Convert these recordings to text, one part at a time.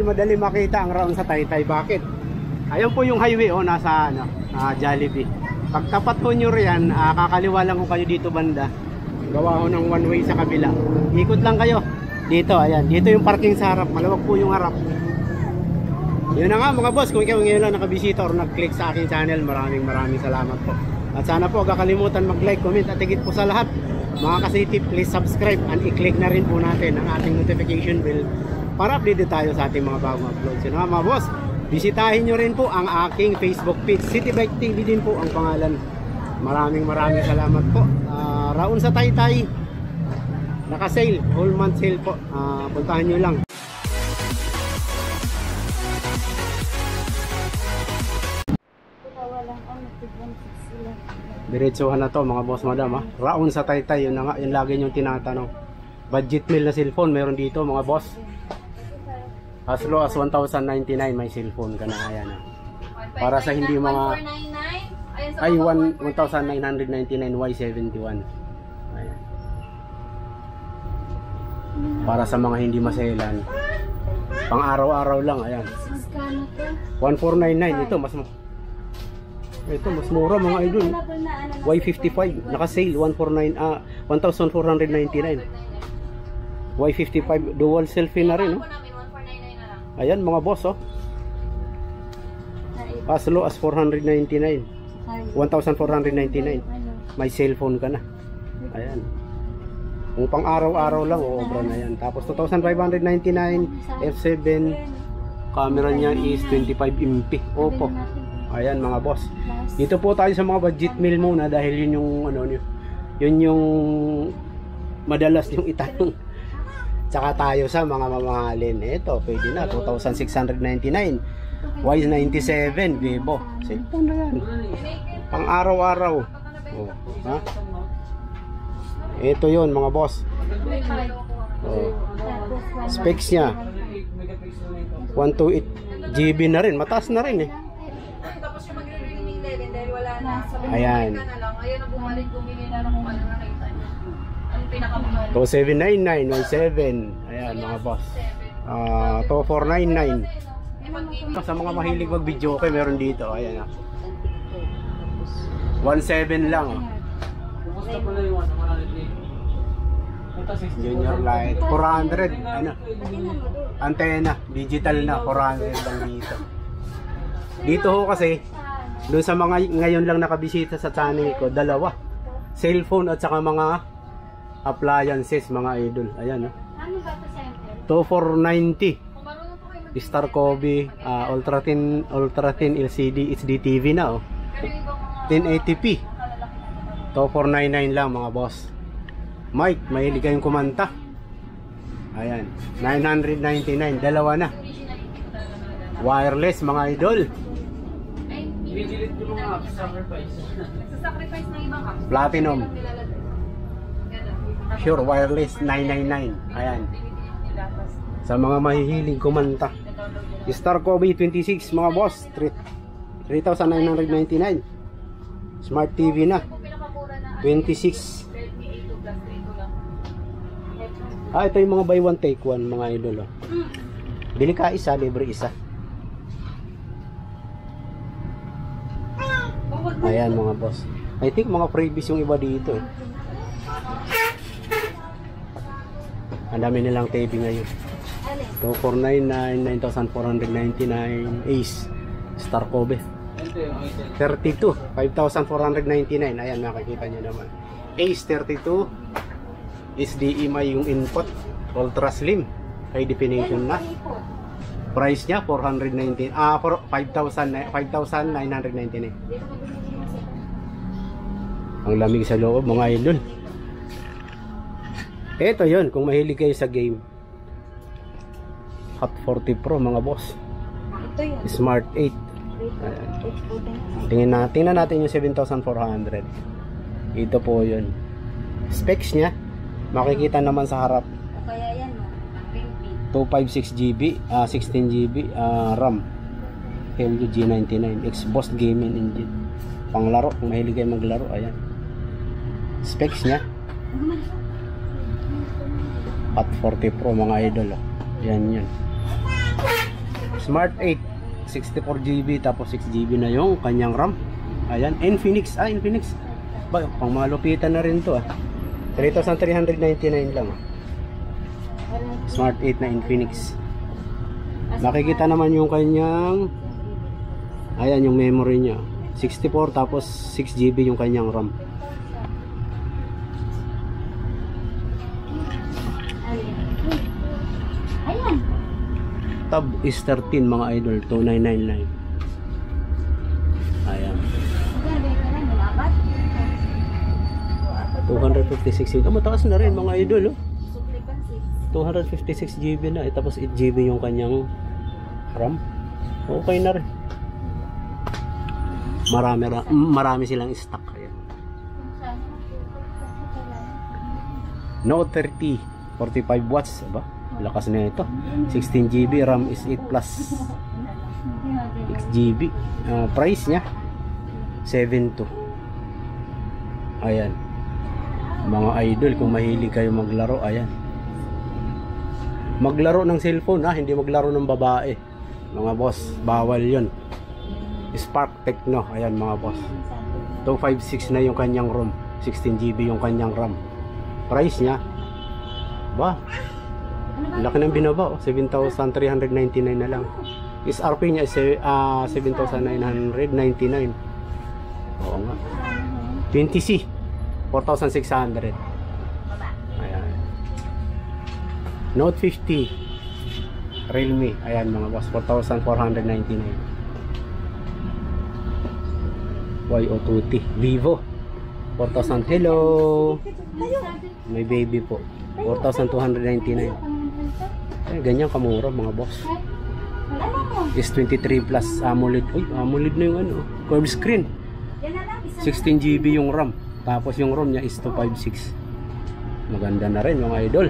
idol, madali makita ang round sa Taytay. Bakit? Ayun po yung highway nasa Jollibee. Pagtapat po nyo riyan, kakaliwa lang ko kayo dito banda. Gawa ko ng one way sa kabila. Ikot lang kayo. Dito, ayan. Dito yung parking sa harap. Malawag po yung harap. Yun na nga mga boss, kung ikaw ngayon lang nakabisita or nag-click sa aking channel, maraming salamat po. At sana po huwag kakalimutan mag-like, comment at higit po sa lahat, mga ka-city, please subscribe and i-click na rin po natin ang ating notification bell para update tayo sa ating mga bagong uploads. Yun na mga boss, bisitahin nyo rin po ang aking Facebook page, City Bike TV din po ang pangalan. Maraming salamat po. Raon sa Taytay, naka-sale, whole month sale po. Puntahan nyo lang. Diretsuhan na to mga boss madam ha. Raon sa Taytay, yun na nga, yun lagi yung tinatanong. Budget meal na cellphone meron dito mga boss. As low as 1,099 may cellphone ka na, ayan ha. Para sa hindi mga ay 1,999 Y71. Ayan. Para sa mga hindi maselan. Pang araw-araw lang, ayan. 1499 ito mas mura mga idol. Y55 naka-sale 1,499. Y55 dual selfie na rin ayan mga boss as low as 499. 1,499 may cellphone ka na, ayan. Kung pang araw-araw lang obra na yan. Tapos 2,599 F7, camera niya is 25 MP. Oppo. Ayan mga boss. Dito po tayo sa mga budget meal muna dahil yun yung yun yung madalas yung itanong. Tsaka tayo sa mga mamahalin. Ito, pwede na 2,699 Y97 Vivo. Cellphone na yan. Pang araw-araw. Ha? Ito yun mga boss. Specs niya 128 GB na rin. Mataas na rin Tapos yung magre-ring 11 dahil wala na. Ayan. Ngayon na bumalik, bumili na lang kung ano nakita niyo. Ang pinakamahal. 2,799 Y7. Ayan mga boss. 2,499. Sa mga mahilig mag-video okay, meron dito. Ayan 1,700 lang. Junior light 400 antena digital na 400 lang dito. Dito ho kasi doon sa mga ngayon lang nakabisita sa channel ko, dalawa cellphone at saka mga appliances mga idol. Ayan 2,490 Star Kobe Ultra Thin LCD HD TV na 1080p 2,499 lang mga boss. Mic, mahilig kayong kumanta. Ayan, 999, dalawa na. Wireless mga idol. Platinum. Sure wireless 999. Ayan. Sa mga mahihilig kumanta. Star Kobe 26 mga boss, 3,999. Smart TV na 26. Ito yung mga buy one take one mga idol. Bili ka isa, libre isa. Ayan mga boss. I think mga freebies yung iba dito. Ang dami nilang TV ngayon. 2,499, 9,499 Ace Star Kobe 32, 5,499. Ayan, makikita nyo naman. Ace 32 HDMI yung input, ultra slim, high definition na. Price niya 419, 5,999. Ang lamig sa loob mga idol. Ito yun, kung mahilig kayo sa game. Hot 40 Pro mga boss. Smart 8. Tingnan natin yung 7,400. Ito po yun. Specs niya makikita naman sa harap. Kaya yan 256 GB, 16 GB RAM. Helio G99 Xbox gaming engine. Panglaro, kung mahilig kayo maglaro, ayan. Specs niya. Hot 40 Pro mga idol. Yan yan. Smart 8, 64GB tapos 6GB na yung kanyang RAM. Ayan, Infinix. Infinix. Ba, pang malupitan na rin to 3,399 lang. Smart 8 na Infinix. Makikita naman yung kanyang, ayan yung memory niya. 64 tapos 6GB yung kanyang RAM. Tab is 13 mga idol, 2999. Ayan. 256 GB. Mataas na rin mga idol. 256 GB na. Tapos 8 GB yung kanyang RAM. Okay na rin. Marami silang stock. Ayan. Note 30, 45 watts. Aba, lakas na ito. 16 GB, RAM is 8 plus 6 GB. Price nya 7.2. Ayan. Mga idol, kung mahilig kayo maglaro, ayan. Maglaro ng cellphone hindi maglaro ng babae. Mga boss, bawal 'yon. Spark Techno, ayan mga boss. 256 na yung kanyang ROM, 16 GB yung kanyang RAM. Price nya, ba, laki ng binaba, 7,399 na lang. SRP nya is 7,999. Oo nga. 20C 4,600. Ayan. Note 50 Realme, ayan mga boss, 4,499. YO2T Vivo 4,000. Hello, may baby po, 4,299. Ganyan kamura mga boss. S23 plus AMOLED. Uy, AMOLED na yung curved screen. 16 GB yung RAM. Tapos yung ROM niya is 256. Maganda na rin mga idol.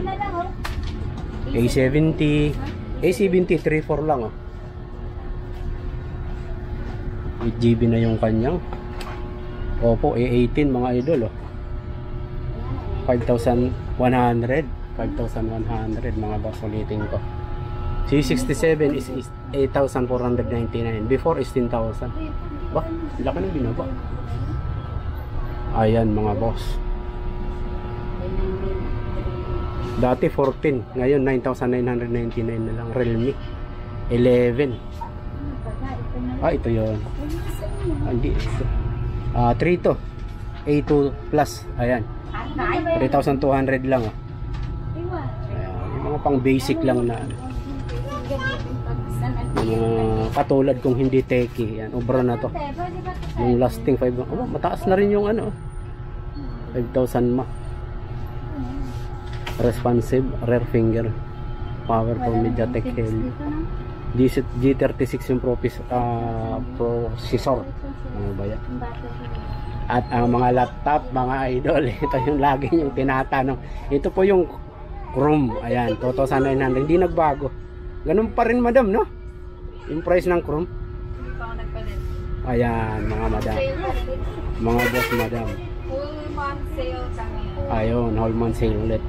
A70 3.4 lang 8 GB na yung kanyang Oppo A18 mga idol 5,100 mga boss, ulitin ko. C67 is 8,499. Before is 10,000. Ba, laki ng binaba. Ayan mga boss. Dati 14, ngayon 9,999 na lang. Realme 11. Ito yun. Hindi. 3 to. A2 plus. Ayan. 3,200 lang. Ayan. Yung mga pang basic lang na. Katulad kung hindi techie. Ayan. Obra na to. Yung lasting 5. Mataas na rin yung 5,000 ma. Responsive rear finger. Powerful MediaTek Helio. G36 yung processor. Ano ba yan? At ang mga laptop, mga idol, ito yung lagi yung tinatanong. Ito po yung Chrome. Ayan, 2,900. Hindi nagbago. Ganun pa rin madam, no? Yung price ng Chrome. Ayan, mga madam. Mga boss madam. Full month sale kami. Ayun, whole month sale ulit.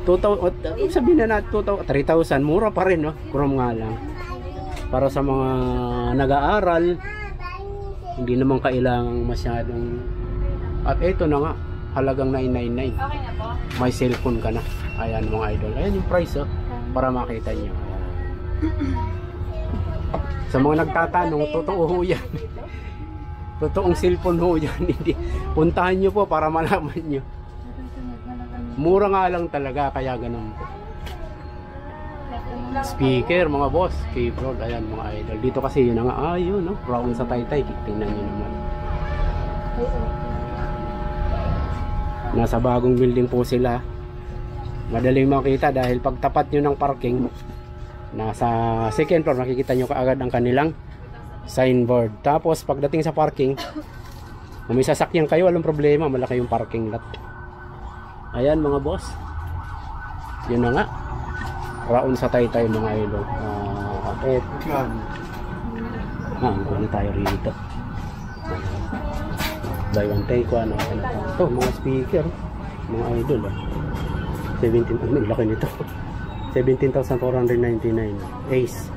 2,000, sabihin na natin 3,000, mura pa rin, no? Chrome nga lang. Para sa mga nag-aaral, hindi naman kailangang masyadong. At ito na nga, halagang 999. Okay na po. May cellphone ka na. Ayan mga idol. Ayan yung price para makita nyo. Sa mga nagtatanong, totoo ho yan. Totoong cellphone ho yan. Puntahan nyo po para malaman nyo. Mura nga lang talaga, kaya ganun po. Speaker mga boss, keyboard, ayan mga idol. Dito kasi yun nga, yun no, brown sa taytay. Tingnan nyo naman. Nasa bagong building po sila. Madaling makita dahil pag tapat nyo ng parking, nasa second floor, makikita nyo kaagad ang kanilang signboard. Tapos pagdating sa parking, kung may sasakyan kayo, walang problema, malaki yung parking lot. Ayan mga boss, yun na nga, raon sa taytay mga idol. Ano tayo rito, buy one take one. Ito mga speaker mga idol 17, laki nito. 17,499. Ace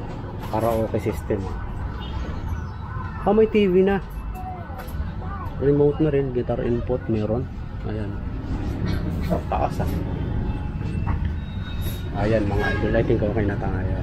Karaoke system. May TV na. Remote na rin, guitar input meron. Ayan. Taas ah. Ayan mga idol, I think okay na tayo.